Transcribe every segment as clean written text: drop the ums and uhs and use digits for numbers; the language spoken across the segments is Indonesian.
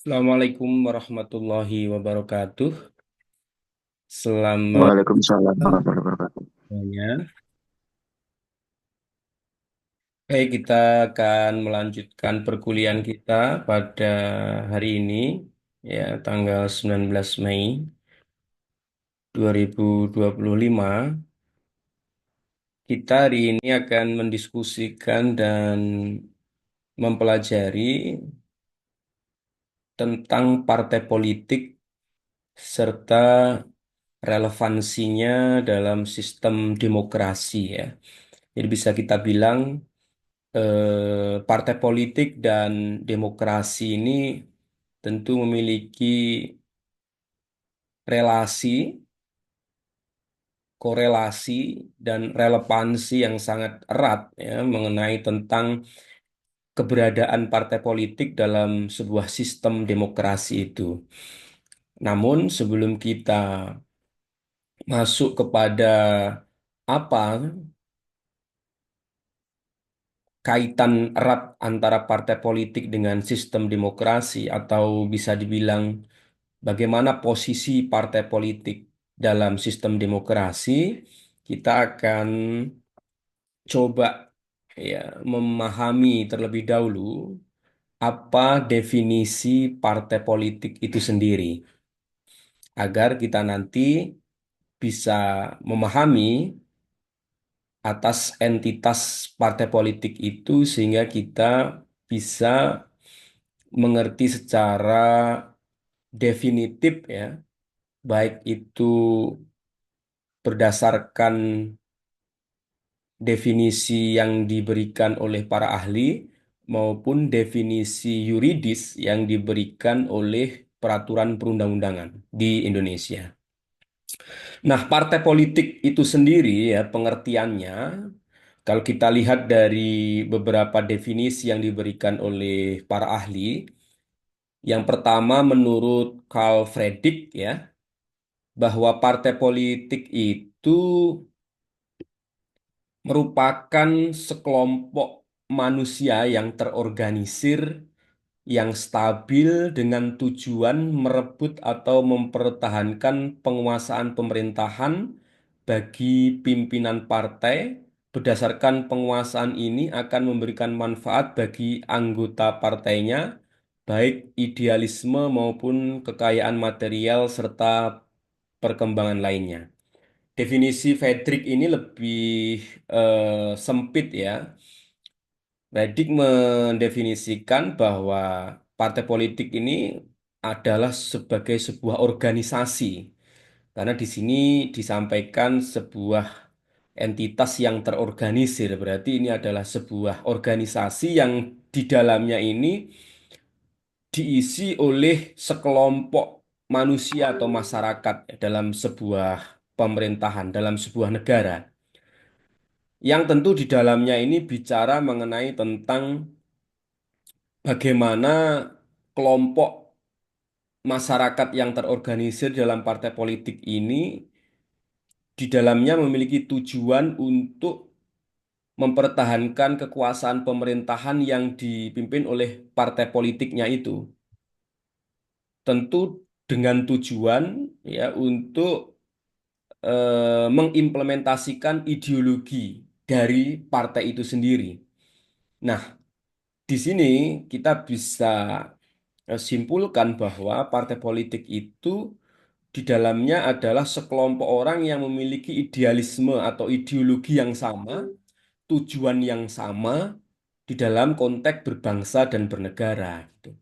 Assalamualaikum warahmatullahi wabarakatuh. Selamat Waalaikumsalam warahmatullahi wabarakatuh. semuanya. Baik, kita akan melanjutkan perkuliahan kita pada hari ini, ya, tanggal 19 Mei 2025. Kita hari ini akan mendiskusikan dan mempelajari tentang partai politik serta relevansinya dalam sistem demokrasi, ya. Jadi bisa kita bilang partai politik dan demokrasi ini tentu memiliki relasi, korelasi, dan relevansi yang sangat erat, ya, mengenai tentang keberadaan partai politik dalam sebuah sistem demokrasi itu. Namun sebelum kita masuk kepada apa kaitan erat antara partai politik dengan sistem demokrasi, atau bisa dibilang bagaimana posisi partai politik dalam sistem demokrasi, kita akan coba, ya, memahami terlebih dahulu apa definisi partai politik itu sendiri, agar kita nanti bisa memahami atas entitas partai politik itu, sehingga kita bisa mengerti secara definitif, ya, baik itu berdasarkan definisi yang diberikan oleh para ahli maupun definisi yuridis yang diberikan oleh peraturan perundang-undangan di Indonesia. Nah, partai politik itu sendiri, ya, pengertiannya, kalau kita lihat dari beberapa definisi yang diberikan oleh para ahli, yang pertama menurut Carl Friedrich, ya, bahwa partai politik itu merupakan sekelompok manusia yang terorganisir, yang stabil dengan tujuan merebut atau mempertahankan penguasaan pemerintahan bagi pimpinan partai. Berdasarkan penguasaan ini akan memberikan manfaat bagi anggota partainya, baik idealisme maupun kekayaan material serta perkembangan lainnya. Definisi Fredrik ini lebih sempit, ya. Fredrik mendefinisikan bahwa partai politik ini adalah sebagai sebuah organisasi, karena di sini disampaikan sebuah entitas yang terorganisir, berarti ini adalah sebuah organisasi yang di dalamnya ini diisi oleh sekelompok manusia atau masyarakat, ya, dalam sebuah pemerintahan, dalam sebuah negara. Yang tentu di dalamnya ini bicara mengenai tentang bagaimana kelompok masyarakat yang terorganisir dalam partai politik ini di dalamnya memiliki tujuan untuk mempertahankan kekuasaan pemerintahan yang dipimpin oleh partai politiknya itu. Tentu dengan tujuan, ya, untuk mengimplementasikan ideologi dari partai itu sendiri. Nah, di sini kita bisa simpulkan bahwa partai politik itu di dalamnya adalah sekelompok orang yang memiliki idealisme atau ideologi yang sama, tujuan yang sama di dalam konteks berbangsa dan bernegara, gitu.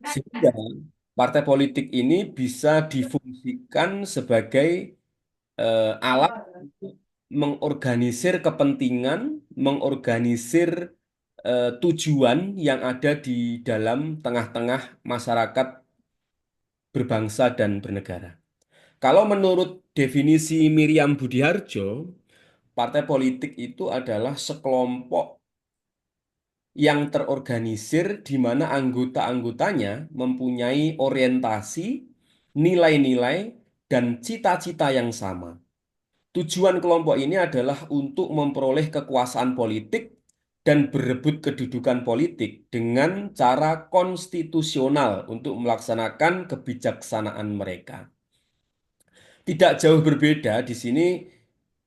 Sehingga partai politik ini bisa difungsikan sebagai alat untuk mengorganisir kepentingan, mengorganisir tujuan yang ada di dalam tengah-tengah masyarakat berbangsa dan bernegara. Kalau menurut definisi Miriam Budiharjo, partai politik itu adalah sekelompok yang terorganisir di mana anggota-anggotanya mempunyai orientasi, nilai-nilai, dan cita-cita yang sama. Tujuan kelompok ini adalah untuk memperoleh kekuasaan politik dan berebut kedudukan politik dengan cara konstitusional untuk melaksanakan kebijaksanaan mereka. Tidak jauh berbeda di sini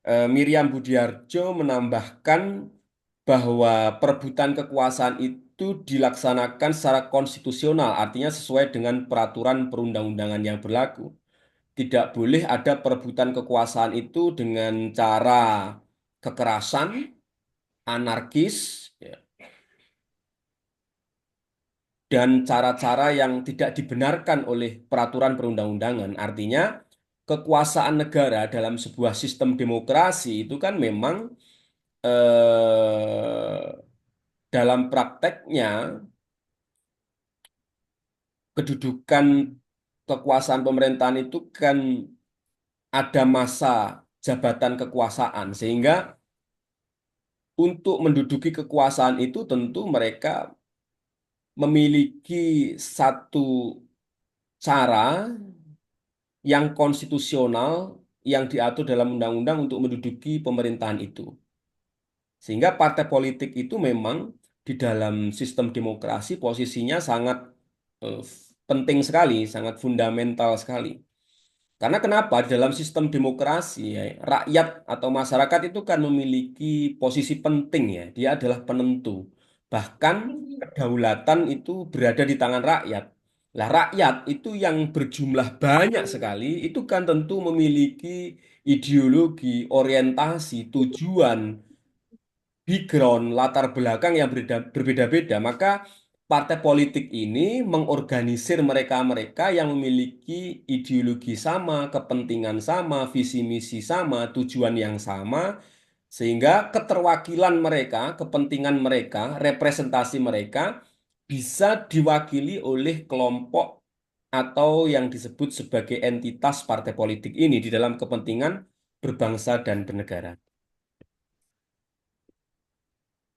Miriam Budiarjo menambahkan bahwa perebutan kekuasaan itu dilaksanakan secara konstitusional, artinya sesuai dengan peraturan perundang-undangan yang berlaku. Tidak boleh ada perebutan kekuasaan itu dengan cara kekerasan, anarkis, ya, dan cara-cara yang tidak dibenarkan oleh peraturan perundang-undangan. Artinya, kekuasaan negara dalam sebuah sistem demokrasi itu kan memang dalam prakteknya kedudukan kekuasaan pemerintahan itu kan ada masa jabatan kekuasaan, sehingga untuk menduduki kekuasaan itu tentu mereka memiliki satu cara yang konstitusional yang diatur dalam undang-undang untuk menduduki pemerintahan itu. Sehingga partai politik itu memang di dalam sistem demokrasi posisinya sangat eh, penting sekali, sangat fundamental sekali. Karena kenapa? Di dalam sistem demokrasi, ya, rakyat atau masyarakat itu kan memiliki posisi penting ya. Dia adalah penentu. Bahkan kedaulatan itu berada di tangan rakyat. Lah rakyat itu yang berjumlah banyak sekali, itu kan tentu memiliki ideologi, orientasi, tujuan, background, latar belakang yang berbeda-beda. Maka partai politik ini mengorganisir mereka-mereka yang memiliki ideologi sama, kepentingan sama, visi misi sama, tujuan yang sama, sehingga keterwakilan mereka, kepentingan mereka, representasi mereka bisa diwakili oleh kelompok atau yang disebut sebagai entitas partai politik ini di dalam kepentingan berbangsa dan bernegara.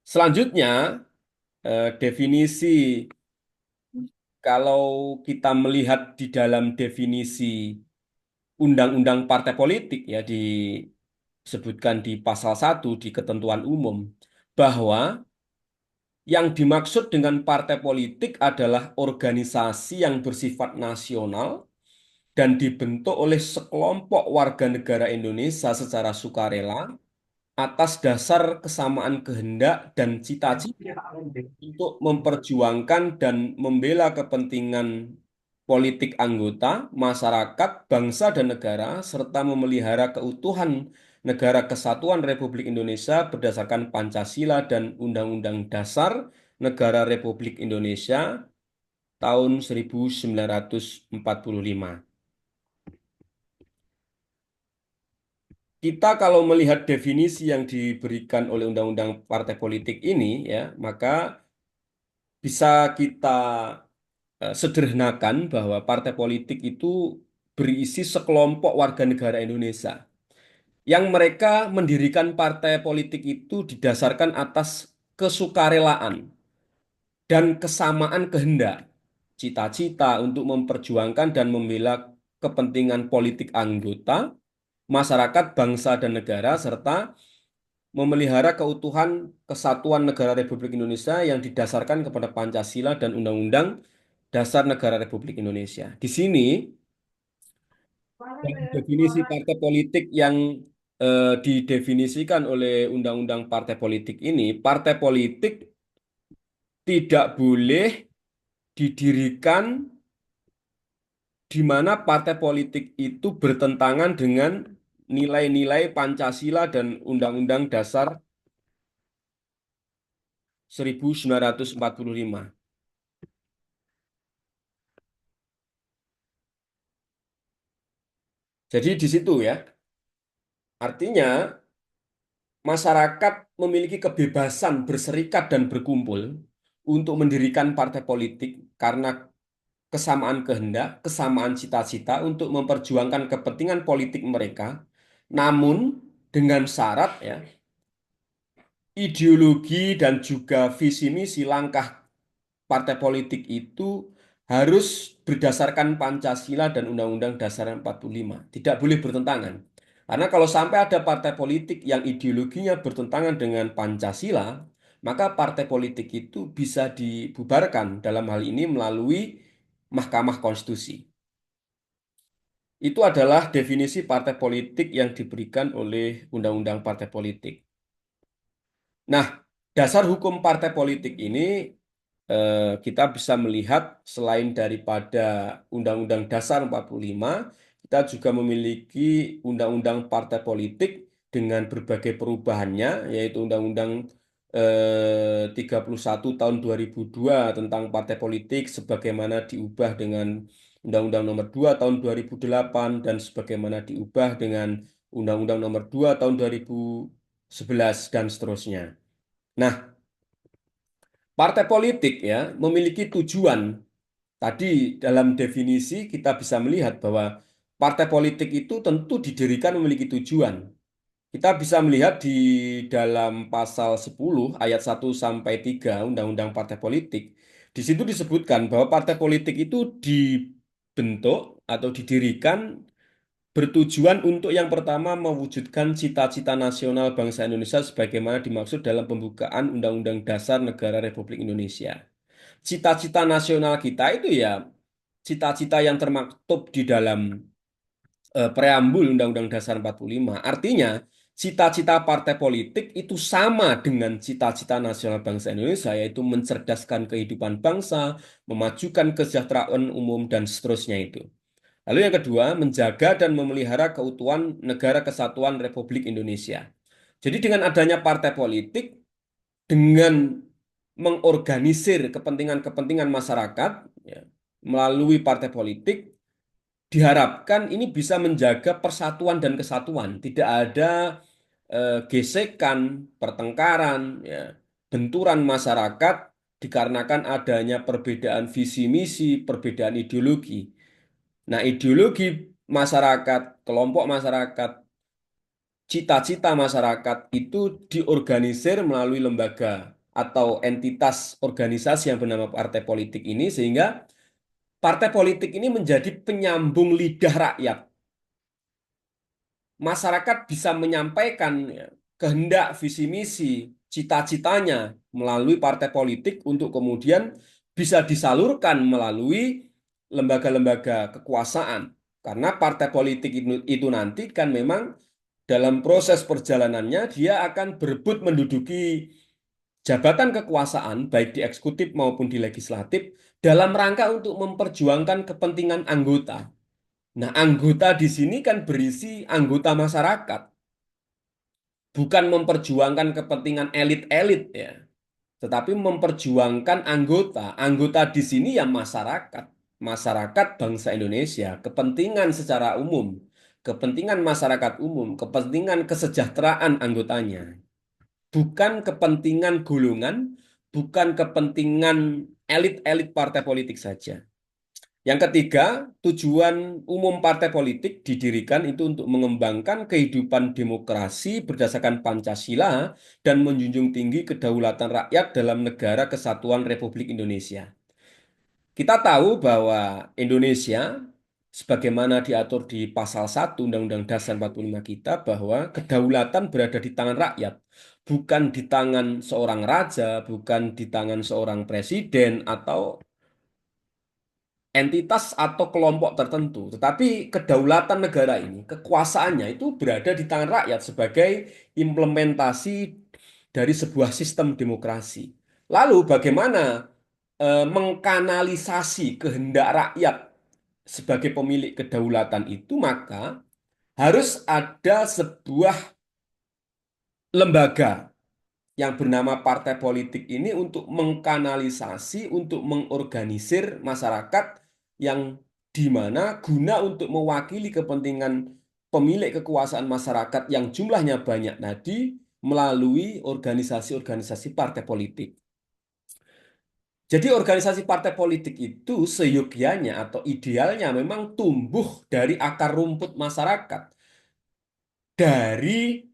Selanjutnya, definisi kalau kita melihat di dalam definisi undang-undang partai politik ya disebutkan di pasal 1 di ketentuan umum bahwa yang dimaksud dengan partai politik adalah organisasi yang bersifat nasional dan dibentuk oleh sekelompok warga negara Indonesia secara sukarela atas dasar kesamaan kehendak dan cita-cita untuk memperjuangkan dan membela kepentingan politik anggota, masyarakat, bangsa, dan negara, serta memelihara keutuhan Negara Kesatuan Republik Indonesia berdasarkan Pancasila dan Undang-Undang Dasar Negara Republik Indonesia tahun 1945. Kita kalau melihat definisi yang diberikan oleh Undang-Undang Partai Politik ini, ya, maka bisa kita sederhanakan bahwa partai politik itu berisi sekelompok warga negara Indonesia yang mereka mendirikan partai politik itu didasarkan atas kesukarelaan dan kesamaan kehendak, cita-cita untuk memperjuangkan dan membela kepentingan politik anggota, masyarakat, bangsa, dan negara, serta memelihara keutuhan kesatuan negara Republik Indonesia yang didasarkan kepada Pancasila dan Undang-Undang Dasar Negara Republik Indonesia. Di sini, dalam definisi partai politik yang didefinisikan oleh Undang-Undang Partai Politik ini, partai politik tidak boleh didirikan di mana partai politik itu bertentangan dengan nilai-nilai Pancasila dan Undang-Undang Dasar 1945. Jadi di situ ya, artinya masyarakat memiliki kebebasan berserikat dan berkumpul untuk mendirikan partai politik karena kesamaan kehendak, kesamaan cita-cita untuk memperjuangkan kepentingan politik mereka, namun dengan syarat ya, ideologi dan juga visi misi langkah partai politik itu harus berdasarkan Pancasila dan Undang-Undang Dasar 45. Tidak boleh bertentangan. Karena kalau sampai ada partai politik yang ideologinya bertentangan dengan Pancasila, maka partai politik itu bisa dibubarkan dalam hal ini melalui Mahkamah Konstitusi. Itu adalah definisi partai politik yang diberikan oleh Undang-Undang Partai Politik. Nah, dasar hukum partai politik ini kita bisa melihat selain daripada Undang-Undang Dasar 45, kita juga memiliki Undang-Undang Partai Politik dengan berbagai perubahannya, yaitu Undang-Undang 31 tahun 2002 tentang partai politik sebagaimana diubah dengan Undang-Undang Nomor 2 tahun 2008 dan sebagaimana diubah dengan Undang-Undang Nomor 2 tahun 2011 dan seterusnya. Nah, partai politik ya memiliki tujuan. Tadi dalam definisi kita bisa melihat bahwa partai politik itu tentu didirikan memiliki tujuan. Kita bisa melihat di dalam pasal 10 ayat 1 sampai 3 Undang-Undang Partai Politik. Di situ disebutkan bahwa partai politik itu dibentuk atau didirikan bertujuan untuk yang pertama mewujudkan cita-cita nasional bangsa Indonesia sebagaimana dimaksud dalam pembukaan Undang-Undang Dasar Negara Republik Indonesia. Cita-cita nasional kita itu ya cita-cita yang termaktub di dalam preambul Undang-Undang Dasar 45. Artinya, cita-cita partai politik itu sama dengan cita-cita nasional bangsa Indonesia, yaitu mencerdaskan kehidupan bangsa, memajukan kesejahteraan umum, dan seterusnya itu. Lalu yang kedua, menjaga dan memelihara keutuhan Negara Kesatuan Republik Indonesia. Jadi dengan adanya partai politik, dengan mengorganisir kepentingan-kepentingan masyarakat ya, melalui partai politik, diharapkan ini bisa menjaga persatuan dan kesatuan. Tidak ada gesekan, pertengkaran, ya, benturan masyarakat dikarenakan adanya perbedaan visi misi, perbedaan ideologi. Nah, ideologi masyarakat, kelompok masyarakat, cita-cita masyarakat itu diorganisir melalui lembaga atau entitas organisasi yang bernama partai politik ini sehingga partai politik ini menjadi penyambung lidah rakyat. Masyarakat bisa menyampaikan ya, kehendak, visi misi, cita-citanya melalui partai politik untuk kemudian bisa disalurkan melalui lembaga-lembaga kekuasaan. Karena partai politik itu nanti kan memang dalam proses perjalanannya dia akan berebut menduduki jabatan kekuasaan baik di eksekutif maupun di legislatif dalam rangka untuk memperjuangkan kepentingan anggota. Nah, anggota di sini kan berisi anggota masyarakat, bukan memperjuangkan kepentingan elit-elit ya, tetapi memperjuangkan anggota. Anggota di sini ya masyarakat, masyarakat bangsa Indonesia, kepentingan secara umum, kepentingan masyarakat umum, kepentingan kesejahteraan anggotanya, bukan kepentingan golongan, bukan kepentingan elit-elit partai politik saja. Yang ketiga, tujuan umum partai politik didirikan itu untuk mengembangkan kehidupan demokrasi berdasarkan Pancasila dan menjunjung tinggi kedaulatan rakyat dalam negara kesatuan Republik Indonesia. Kita tahu bahwa Indonesia, sebagaimana diatur di pasal 1 Undang-Undang Dasar 45 kita, bahwa kedaulatan berada di tangan rakyat, bukan di tangan seorang raja, bukan di tangan seorang presiden, atau entitas atau kelompok tertentu, tetapi kedaulatan negara ini, kekuasaannya itu berada di tangan rakyat sebagai implementasi dari sebuah sistem demokrasi. Lalu bagaimana mengkanalisasi kehendak rakyat sebagai pemilik kedaulatan itu, maka harus ada sebuah lembaga yang bernama partai politik ini untuk mengkanalisasi, untuk mengorganisir masyarakat yang di mana guna untuk mewakili kepentingan pemilik kekuasaan masyarakat yang jumlahnya banyak tadi melalui organisasi-organisasi partai politik. Jadi organisasi partai politik itu seyogianya atau idealnya memang tumbuh dari akar rumput masyarakat, dari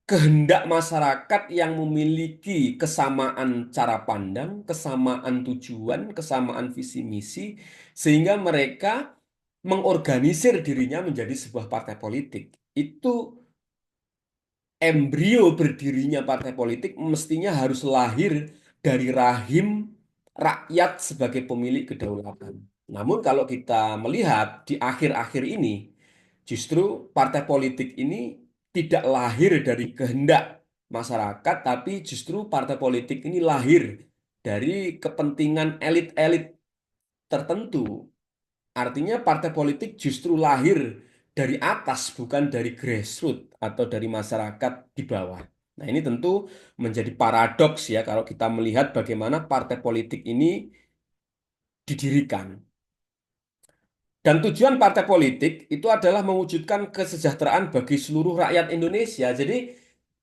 kehendak masyarakat yang memiliki kesamaan cara pandang, kesamaan tujuan, kesamaan visi misi, sehingga mereka mengorganisir dirinya menjadi sebuah partai politik. Itu embrio berdirinya partai politik mestinya harus lahir dari rahim rakyat sebagai pemilik kedaulatan. Namun kalau kita melihat di akhir-akhir ini, justru partai politik ini tidak lahir dari kehendak masyarakat, tapi justru partai politik ini lahir dari kepentingan elit-elit tertentu. Artinya partai politik justru lahir dari atas, bukan dari grassroots atau dari masyarakat di bawah. Nah, ini tentu menjadi paradoks ya kalau kita melihat bagaimana partai politik ini didirikan. Dan tujuan partai politik itu adalah mewujudkan kesejahteraan bagi seluruh rakyat Indonesia. Jadi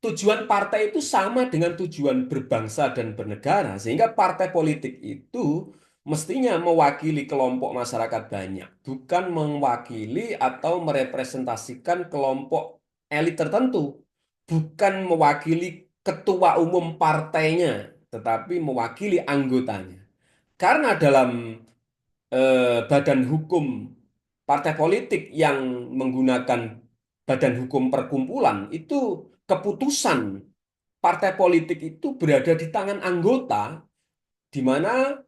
tujuan partai itu sama dengan tujuan berbangsa dan bernegara. Sehingga partai politik itu mestinya mewakili kelompok masyarakat banyak, bukan mewakili atau merepresentasikan kelompok elit tertentu. Bukan mewakili ketua umum partainya, tetapi mewakili anggotanya. Karena dalam badan hukum partai politik yang menggunakan badan hukum perkumpulan itu keputusan partai politik itu berada di tangan anggota di mana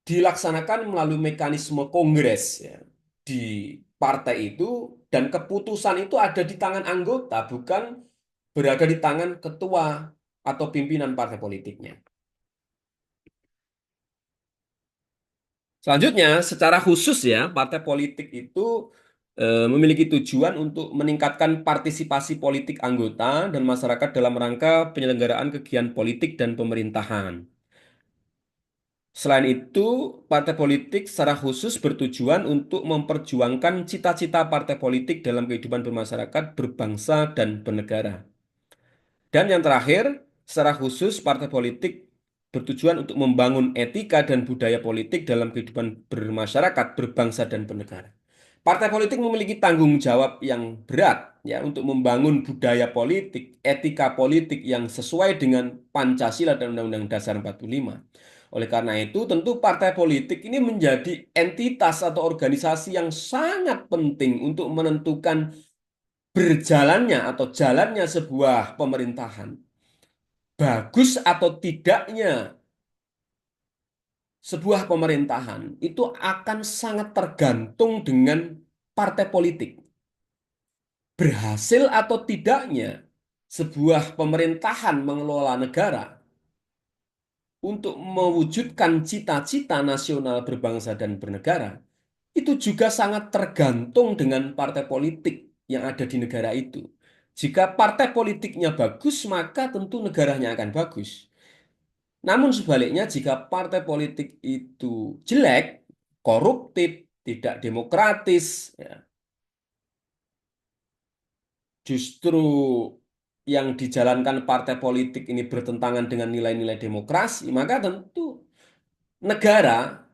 dilaksanakan melalui mekanisme kongres ya, di partai itu dan keputusan itu ada di tangan anggota bukan berada di tangan ketua atau pimpinan partai politiknya. Selanjutnya, secara khusus ya, partai politik itu memiliki tujuan untuk meningkatkan partisipasi politik anggota dan masyarakat dalam rangka penyelenggaraan kegiatan politik dan pemerintahan. Selain itu, partai politik secara khusus bertujuan untuk memperjuangkan cita-cita partai politik dalam kehidupan bermasyarakat, berbangsa, dan bernegara. Dan yang terakhir, secara khusus partai politik bertujuan untuk membangun etika dan budaya politik dalam kehidupan bermasyarakat, berbangsa, dan bernegara. Partai politik memiliki tanggung jawab yang berat ya untuk membangun budaya politik, etika politik yang sesuai dengan Pancasila dan Undang-Undang Dasar 45. Oleh karena itu, tentu partai politik ini menjadi entitas atau organisasi yang sangat penting untuk menentukan berjalannya atau jalannya sebuah pemerintahan. Bagus atau tidaknya sebuah pemerintahan itu akan sangat tergantung dengan partai politik. Berhasil atau tidaknya sebuah pemerintahan mengelola negara untuk mewujudkan cita-cita nasional berbangsa dan bernegara itu juga sangat tergantung dengan partai politik yang ada di negara itu. Jika partai politiknya bagus, maka tentu negaranya akan bagus. Namun sebaliknya, jika partai politik itu jelek, koruptif, tidak demokratis, ya, justru yang dijalankan partai politik ini bertentangan dengan nilai-nilai demokrasi, maka tentu negara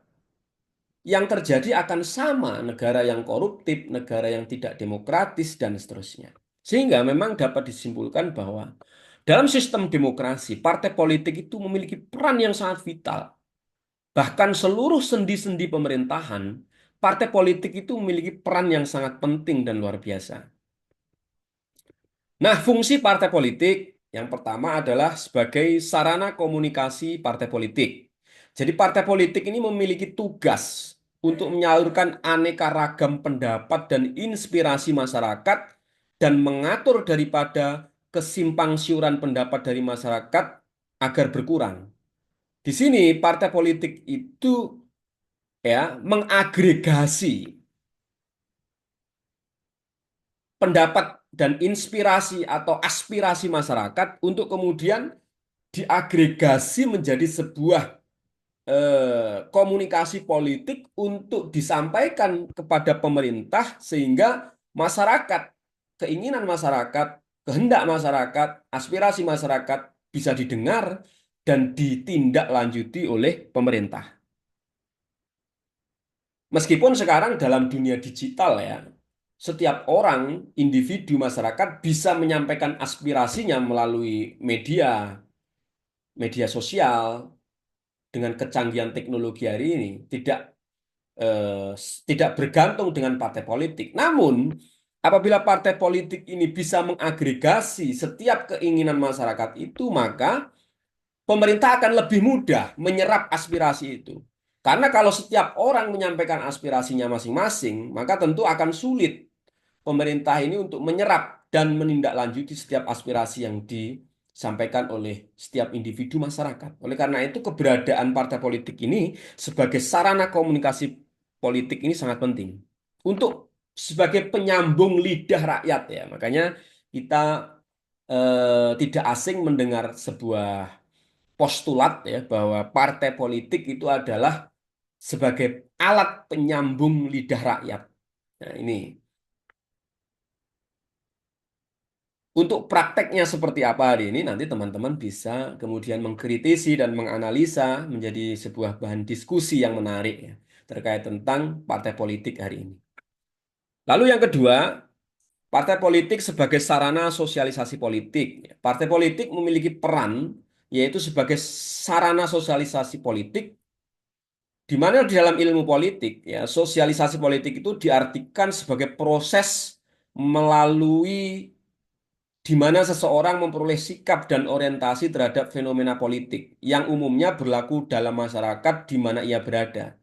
yang terjadi akan sama, negara yang koruptif, negara yang tidak demokratis, dan seterusnya. Sehingga memang dapat disimpulkan bahwa dalam sistem demokrasi, partai politik itu memiliki peran yang sangat vital. Bahkan seluruh sendi-sendi pemerintahan, partai politik itu memiliki peran yang sangat penting dan luar biasa. Nah, fungsi partai politik yang pertama adalah sebagai sarana komunikasi partai politik. Jadi partai politik ini memiliki tugas untuk menyalurkan aneka ragam pendapat dan inspirasi masyarakat dan mengatur daripada kesimpang siuran pendapat dari masyarakat agar berkurang. Di sini partai politik itu ya mengagregasi pendapat dan inspirasi atau aspirasi masyarakat untuk kemudian diagregasi menjadi sebuah komunikasi politik untuk disampaikan kepada pemerintah sehingga masyarakat, keinginan masyarakat, kehendak masyarakat, aspirasi masyarakat bisa didengar dan ditindaklanjuti oleh pemerintah. Meskipun sekarang dalam dunia digital ya, setiap orang, individu masyarakat bisa menyampaikan aspirasinya melalui media sosial dengan kecanggihan teknologi hari ini, tidak bergantung dengan partai politik. Namun, Apabila partai politik ini bisa mengagregasi setiap keinginan masyarakat itu, maka pemerintah akan lebih mudah menyerap aspirasi itu. Karena kalau setiap orang menyampaikan aspirasinya masing-masing, maka tentu akan sulit pemerintah ini untuk menyerap dan menindaklanjuti setiap aspirasi yang disampaikan oleh setiap individu masyarakat. Oleh karena itu, keberadaan partai politik ini sebagai sarana komunikasi politik ini sangat penting untuk sebagai penyambung lidah rakyat ya. Makanya kita tidak asing mendengar sebuah postulat ya bahwa partai politik itu adalah sebagai alat penyambung lidah rakyat. Nah, ini untuk prakteknya seperti apa hari ini, nanti teman-teman bisa kemudian mengkritisi dan menganalisa menjadi sebuah bahan diskusi yang menarik ya, terkait tentang partai politik hari ini. Lalu yang kedua, partai politik sebagai sarana sosialisasi politik. Partai politik memiliki peran yaitu sebagai sarana sosialisasi politik, di mana di dalam ilmu politik ya sosialisasi politik itu diartikan sebagai proses melalui di mana seseorang memperoleh sikap dan orientasi terhadap fenomena politik yang umumnya berlaku dalam masyarakat di mana ia berada.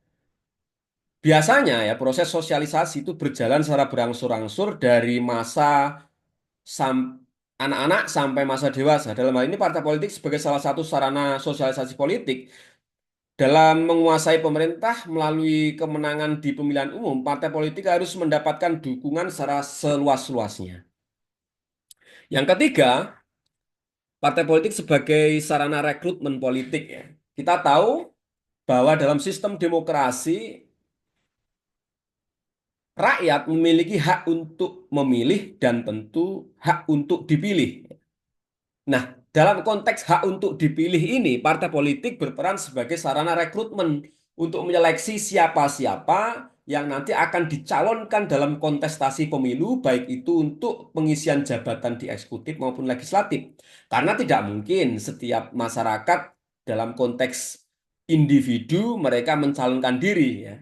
Biasanya ya proses sosialisasi itu berjalan secara berangsur-angsur dari masa sam- anak-anak sampai masa dewasa. Dalam hal ini partai politik sebagai salah satu sarana sosialisasi politik dalam menguasai pemerintah melalui kemenangan di pemilihan umum, partai politik harus mendapatkan dukungan secara seluas-luasnya. Yang ketiga, partai politik sebagai sarana rekrutmen politik ya. Kita tahu bahwa dalam sistem demokrasi rakyat memiliki hak untuk memilih dan tentu hak untuk dipilih. Nah, dalam konteks hak untuk dipilih ini, partai politik berperan sebagai sarana rekrutmen untuk menyeleksi siapa-siapa yang nanti akan dicalonkan dalam kontestasi pemilu, baik itu untuk pengisian jabatan di eksekutif maupun legislatif. Karena tidak mungkin setiap masyarakat dalam konteks individu mereka mencalonkan diri ya.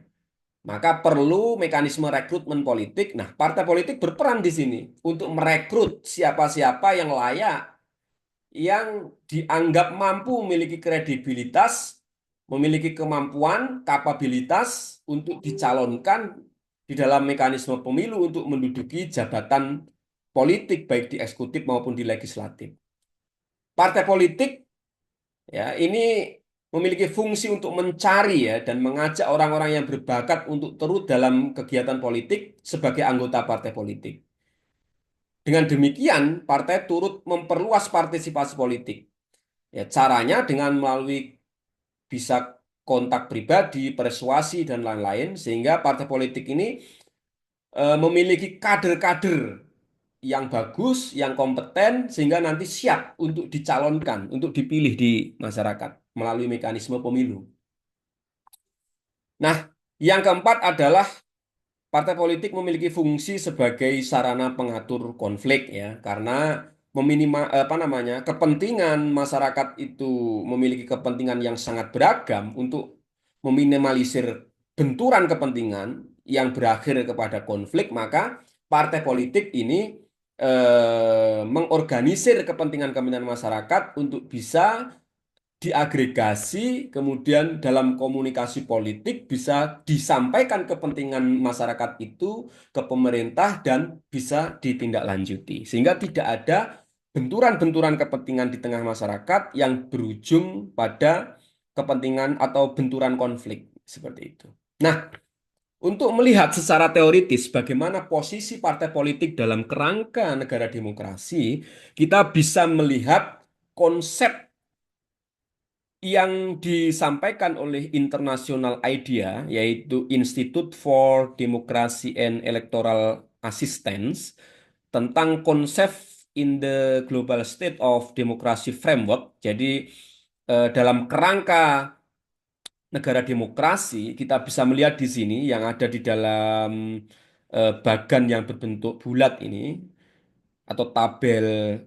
Maka perlu mekanisme rekrutmen politik. Nah, partai politik berperan di sini untuk merekrut siapa-siapa yang layak yang dianggap mampu memiliki kredibilitas, memiliki kemampuan, kapabilitas untuk dicalonkan di dalam mekanisme pemilu untuk menduduki jabatan politik baik di eksekutif maupun di legislatif. Partai politik ya ini memiliki fungsi untuk mencari ya dan mengajak orang-orang yang berbakat untuk turut dalam kegiatan politik sebagai anggota partai politik. Dengan demikian, partai turut memperluas partisipasi politik. Ya, caranya dengan melalui bisa kontak pribadi, persuasi, dan lain-lain, sehingga partai politik ini memiliki kader-kader yang bagus, yang kompeten, sehingga nanti siap untuk dicalonkan, untuk dipilih di masyarakat melalui mekanisme pemilu. Nah, yang keempat adalah partai politik memiliki fungsi sebagai sarana pengatur konflik ya, karena apa namanya kepentingan masyarakat itu memiliki kepentingan yang sangat beragam untuk meminimalisir benturan kepentingan yang berakhir kepada konflik, maka partai politik ini mengorganisir kepentingan-kepentingan masyarakat untuk bisa diagregasi, kemudian dalam komunikasi politik bisa disampaikan kepentingan masyarakat itu ke pemerintah dan bisa ditindaklanjuti. Sehingga tidak ada benturan-benturan kepentingan di tengah masyarakat yang berujung pada kepentingan atau benturan konflik seperti itu. Nah, untuk melihat secara teoritis bagaimana posisi partai politik dalam kerangka negara demokrasi, kita bisa melihat konsep yang disampaikan oleh International IDEA, yaitu Institute for Democracy and Electoral Assistance, tentang konsep in the Global State of Democracy Framework. Jadi, dalam kerangka negara demokrasi, kita bisa melihat di sini yang ada di dalam bagan yang berbentuk bulat ini, atau tabel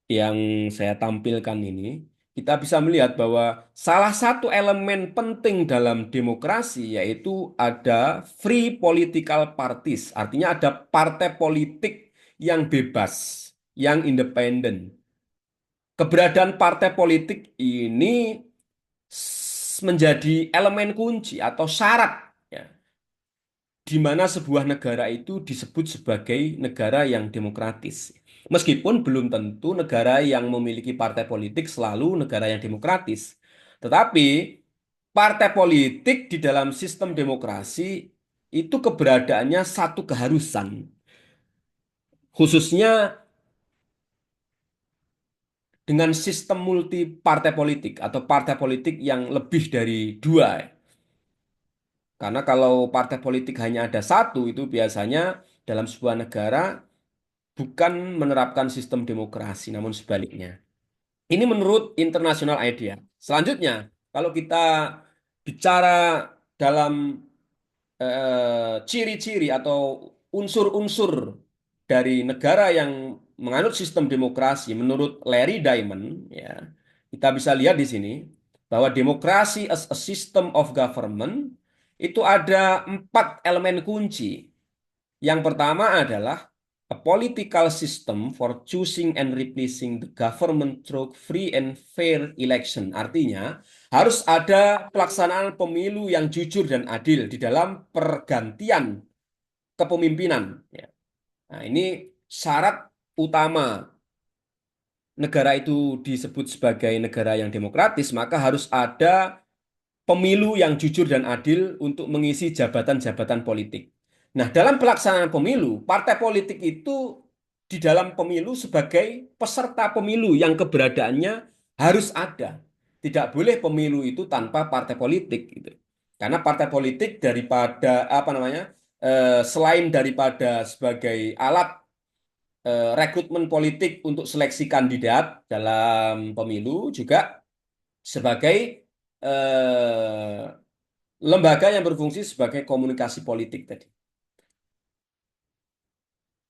yang saya tampilkan ini. kita bisa melihat bahwa salah satu elemen penting dalam demokrasi yaitu ada free political parties, artinya ada partai politik yang bebas, yang independen. Keberadaan partai politik ini menjadi elemen kunci atau syarat ya, di mana sebuah negara itu disebut sebagai negara yang demokratis. Meskipun belum tentu negara yang memiliki partai politik selalu negara yang demokratis. Tetapi partai politik di dalam sistem demokrasi itu keberadaannya satu keharusan. Khususnya dengan sistem multi partai politik atau partai politik yang lebih dari dua. Karena kalau partai politik hanya ada satu, itu biasanya dalam sebuah negara bukan menerapkan sistem demokrasi, namun sebaliknya. Ini menurut international idea. Selanjutnya, kalau kita bicara dalam ciri-ciri atau unsur-unsur dari negara yang menganut sistem demokrasi, menurut Larry Diamond, ya, kita bisa lihat di sini bahwa demokrasi as a system of government itu ada 4 elemen kunci. Yang pertama adalah a political system for choosing and replacing the government through free and fair election. Artinya, harus ada pelaksanaan pemilu yang jujur dan adil di dalam pergantian kepemimpinan. Ya. Nah, ini syarat utama negara itu disebut sebagai negara yang demokratis, maka harus ada pemilu yang jujur dan adil untuk mengisi jabatan-jabatan politik. Nah, dalam pelaksanaan pemilu, partai politik itu di dalam pemilu sebagai peserta pemilu yang keberadaannya harus ada. Tidak boleh pemilu itu tanpa partai politik gitu. Karena partai politik daripada apa namanya? Selain daripada sebagai alat rekrutmen politik untuk seleksi kandidat dalam pemilu juga sebagai eh, lembaga yang berfungsi sebagai komunikasi politik tadi.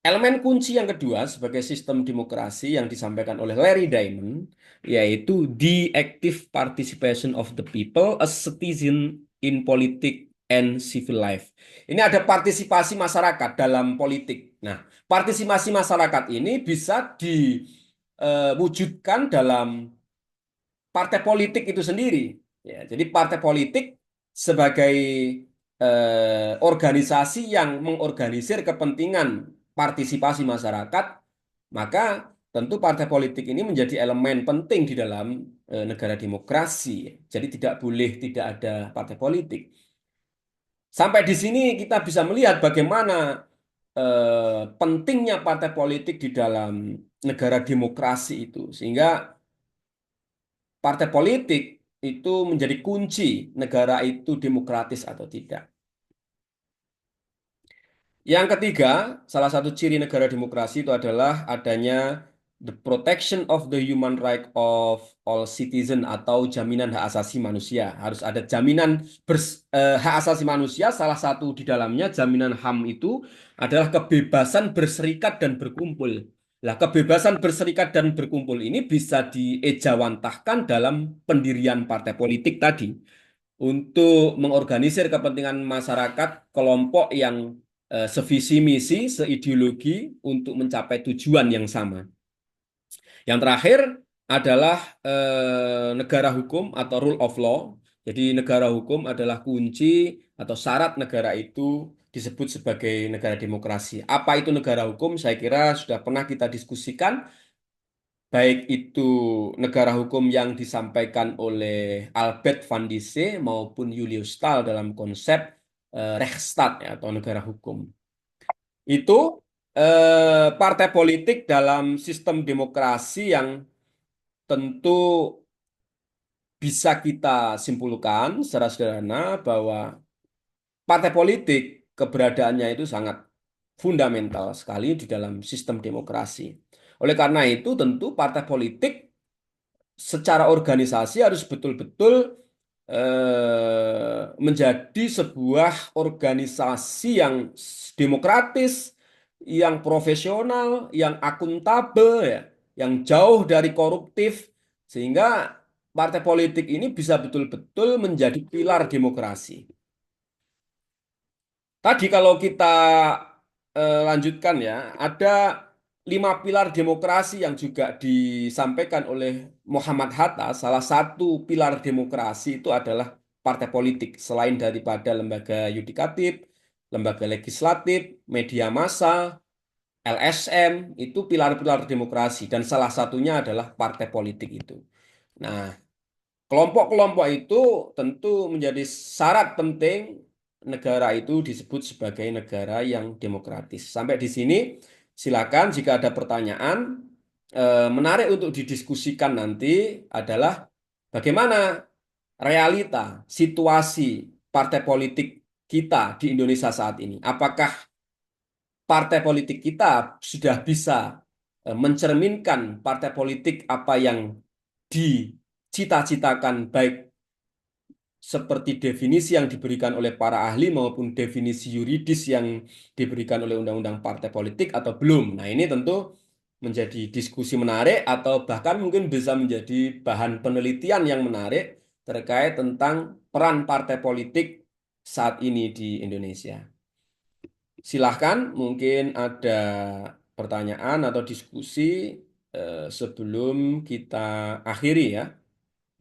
Elemen kunci yang kedua sebagai sistem demokrasi yang disampaikan oleh Larry Diamond yaitu the active participation of the people as citizen in politics and civil life. Ini ada partisipasi masyarakat dalam politik. Nah, partisipasi masyarakat ini bisa diwujudkan dalam partai politik itu sendiri. Ya, jadi partai politik sebagai organisasi yang mengorganisir kepentingan partisipasi masyarakat, maka tentu partai politik ini menjadi elemen penting di dalam negara demokrasi. Jadi tidak boleh tidak ada partai politik. Sampai di sini kita bisa melihat bagaimana pentingnya partai politik di dalam negara demokrasi itu, sehingga partai politik itu menjadi kunci negara itu demokratis atau tidak. Yang ketiga, salah satu ciri negara demokrasi itu adalah adanya the protection of the human right of all citizen atau jaminan hak asasi manusia. Harus ada jaminan hak asasi manusia, salah satu di dalamnya jaminan HAM itu adalah kebebasan berserikat dan berkumpul. Nah, kebebasan berserikat dan berkumpul ini bisa diejawantahkan dalam pendirian partai politik tadi untuk mengorganisir kepentingan masyarakat kelompok yang sevisi misi, seideologi untuk mencapai tujuan yang sama. Yang terakhir adalah negara hukum atau rule of law. Jadi negara hukum adalah kunci atau syarat negara itu disebut sebagai negara demokrasi. Apa itu negara hukum? Saya kira sudah pernah kita diskusikan, baik itu negara hukum yang disampaikan oleh Albert van Disse maupun Julius Stahl dalam konsep Rechtsstaat ya, atau negara hukum. Itu partai politik dalam sistem demokrasi yang tentu bisa kita simpulkan secara sederhana bahwa partai politik keberadaannya itu sangat fundamental sekali di dalam sistem demokrasi. Oleh karena itu, tentu partai politik secara organisasi harus betul-betul menjadi sebuah organisasi yang demokratis, yang profesional, yang akuntabel, ya, yang jauh dari koruptif, sehingga partai politik ini bisa betul-betul menjadi pilar demokrasi. Tadi kalau kita lanjutkan ya, ada 5 pilar demokrasi yang juga disampaikan oleh Muhammad Hatta. Salah satu pilar demokrasi itu adalah partai politik, selain daripada lembaga yudikatif, lembaga legislatif, media massa, LSM, itu pilar-pilar demokrasi. Dan salah satunya adalah partai politik itu. Nah, kelompok-kelompok itu tentu menjadi syarat penting negara itu disebut sebagai negara yang demokratis. Sampai di sini, silakan jika ada pertanyaan, menarik untuk didiskusikan nanti adalah bagaimana realita, situasi partai politik kita di Indonesia saat ini. Apakah partai politik kita sudah bisa mencerminkan partai politik apa yang dicita-citakan baik seperti definisi yang diberikan oleh para ahli maupun definisi yuridis yang diberikan oleh Undang-Undang Partai Politik atau belum. Nah, ini tentu menjadi diskusi menarik atau bahkan mungkin bisa menjadi bahan penelitian yang menarik terkait tentang peran partai politik saat ini di Indonesia. Silahkan, mungkin ada pertanyaan atau diskusi sebelum kita akhiri ya.